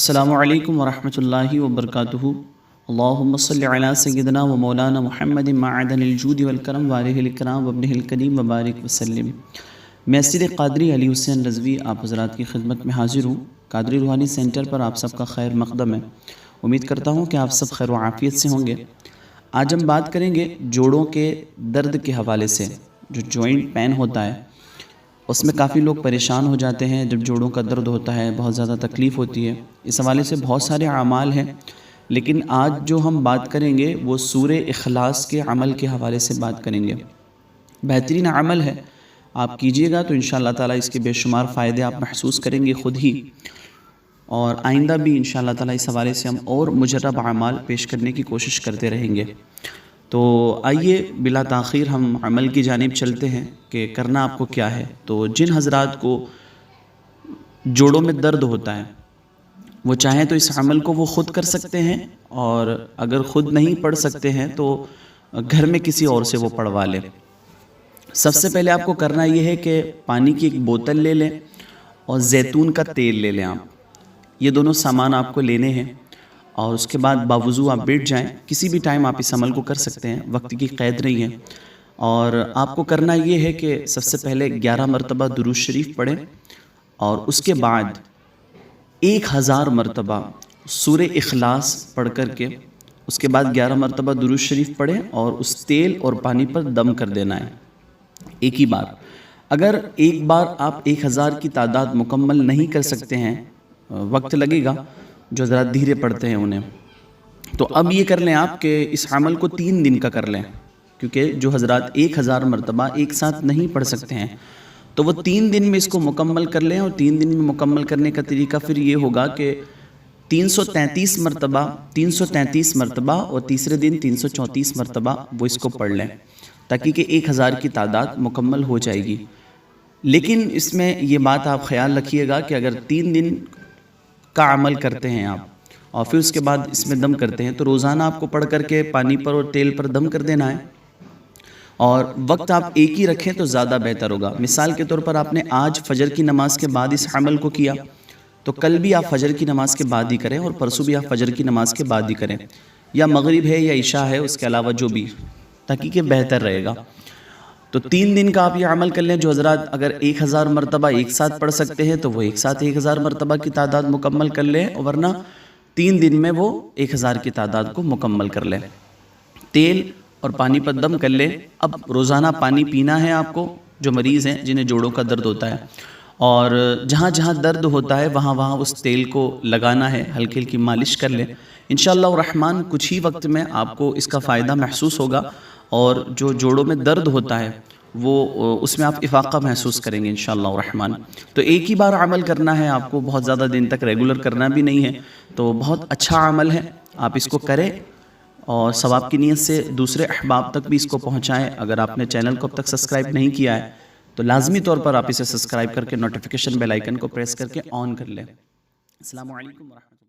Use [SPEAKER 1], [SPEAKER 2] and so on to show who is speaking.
[SPEAKER 1] السلام علیکم ورحمۃ اللہ وبرکاتہ۔ اللہم صلی علی سیدنا و مولانا محمد معدن الجود والکرم وآلہ الکرام وابنہ الکریم وبارک وسلم۔ میں سید قادری علی حسین رضوی آپ حضرات کی خدمت میں حاضر ہوں۔ قادری روحانی سینٹر پر آپ سب کا خیر مقدم ہے۔ امید کرتا ہوں کہ آپ سب خیر و عافیت سے ہوں گے۔ آج ہم بات کریں گے جوڑوں کے درد کے حوالے سے۔ جو جوائنٹ پین ہوتا ہے اس میں کافی لوگ پریشان ہو جاتے ہیں جب جوڑوں کا درد ہوتا ہے، بہت زیادہ تکلیف ہوتی ہے۔ اس حوالے سے بہت سارے اعمال ہیں، لیکن آج جو ہم بات کریں گے وہ سورہ اخلاص کے عمل کے حوالے سے بات کریں گے۔ بہترین عمل ہے، آپ کیجئے گا تو انشاءاللہ تعالیٰ اس کے بے شمار فائدے آپ محسوس کریں گے خود ہی، اور آئندہ بھی انشاءاللہ تعالیٰ اس حوالے سے ہم اور مجرب اعمال پیش کرنے کی کوشش کرتے رہیں گے۔ تو آئیے بلا تاخیر ہم عمل کی جانب چلتے ہیں کہ کرنا آپ کو کیا ہے۔ تو جن حضرات کو جوڑوں میں درد ہوتا ہے وہ چاہیں تو اس عمل کو وہ خود کر سکتے ہیں، اور اگر خود نہیں پڑھ سکتے ہیں تو گھر میں کسی اور سے وہ پڑھوا لیں۔ سب سے پہلے آپ کو کرنا یہ ہے کہ پانی کی ایک بوتل لے لیں اور زیتون کا تیل لے لیں۔ آپ یہ دونوں سامان آپ کو لینے ہیں، اور اس کے بعد باوضو آپ بیٹھ جائیں۔ کسی بھی ٹائم آپ اس عمل کو کر سکتے ہیں، وقت کی قید نہیں ہے۔ اور آپ کو کرنا یہ ہے کہ سب سے پہلے 11 مرتبہ درود شریف پڑھیں، اور اس کے بعد 1000 مرتبہ سورہ اخلاص پڑھ کر کے اس کے بعد 11 مرتبہ درود شریف پڑھیں، اور اس تیل اور پانی پر دم کر دینا ہے ایک ہی بار۔ اگر ایک بار آپ 1000 کی تعداد مکمل نہیں کر سکتے ہیں، وقت لگے گا، جو ذرا دھیرے پڑھتے ہیں انہیں، تو اب یہ کر لیں آپ کہ اس عمل کو 3 دن کا کر لیں، کیونکہ جو حضرات 1000 مرتبہ ایک ساتھ نہیں پڑھ سکتے ہیں تو وہ 3 دن میں اس کو مکمل کر لیں۔ اور 3 دن میں مکمل کرنے کا طریقہ پھر یہ ہوگا کہ 333 مرتبہ اور تیسرے دن 334 مرتبہ وہ اس کو پڑھ لیں، تاکہ کہ 1000 کی تعداد مکمل ہو جائے گی۔ لیکن اس میں یہ بات آپ خیال رکھیے گا کہ اگر 3 دن کا عمل کرتے ہیں آپ اور پھر اس کے بعد اس میں دم کرتے ہیں، تو روزانہ آپ کو پڑھ کر کے پانی پر اور تیل پر دم کر دینا ہے، اور وقت آپ ایک ہی رکھیں تو زیادہ بہتر ہوگا۔ مثال کے طور پر آپ نے آج فجر کی نماز کے بعد اس عمل کو کیا، تو کل بھی آپ فجر کی نماز کے بعد ہی کریں، اور پرسوں بھی آپ فجر کی نماز کے بعد ہی کریں، یا مغرب ہے یا عشاء ہے، اس کے علاوہ جو بھی، تاکہ کہ بہتر رہے گا۔ تو 3 دن کا آپ یہ عمل کر لیں۔ جو حضرات اگر 1000 مرتبہ ایک ساتھ پڑھ سکتے ہیں تو وہ ایک ساتھ 1000 مرتبہ کی تعداد مکمل کر لیں، ورنہ 3 دن میں وہ 1000 کی تعداد کو مکمل کر لیں۔ تیل اور پانی پر دم کر لیں۔ اب روزانہ پانی پینا ہے آپ کو، جو مریض ہیں جنہیں جوڑوں کا درد ہوتا ہے، اور جہاں جہاں درد ہوتا ہے وہاں وہاں اس تیل کو لگانا ہے، ہلکی ہلکی مالش کر لیں۔ انشاءاللہ الرحمن کچھ ہی وقت میں آپ کو اس کا فائدہ محسوس ہوگا، اور جو جوڑوں میں درد ہوتا ہے وہ اس میں آپ افاقہ محسوس کریں گے انشاءاللہ الرحمن۔ تو ایک ہی بار عمل کرنا ہے آپ کو، بہت زیادہ دن تک ریگولر کرنا بھی نہیں ہے۔ تو بہت اچھا عمل ہے، آپ اس کو کریں، اور ثواب کی نیت سے دوسرے احباب تک بھی اس کو پہنچائیں۔ اگر آپ نے چینل کو اب تک سبسکرائب نہیں کیا ہے تو لازمی طور پر آپ اسے سبسکرائب کر کے نوٹیفیکیشن بیل آئیکن کو پریس کر کے آن کر لیں۔ السلام علیکم ورحمۃ اللہ۔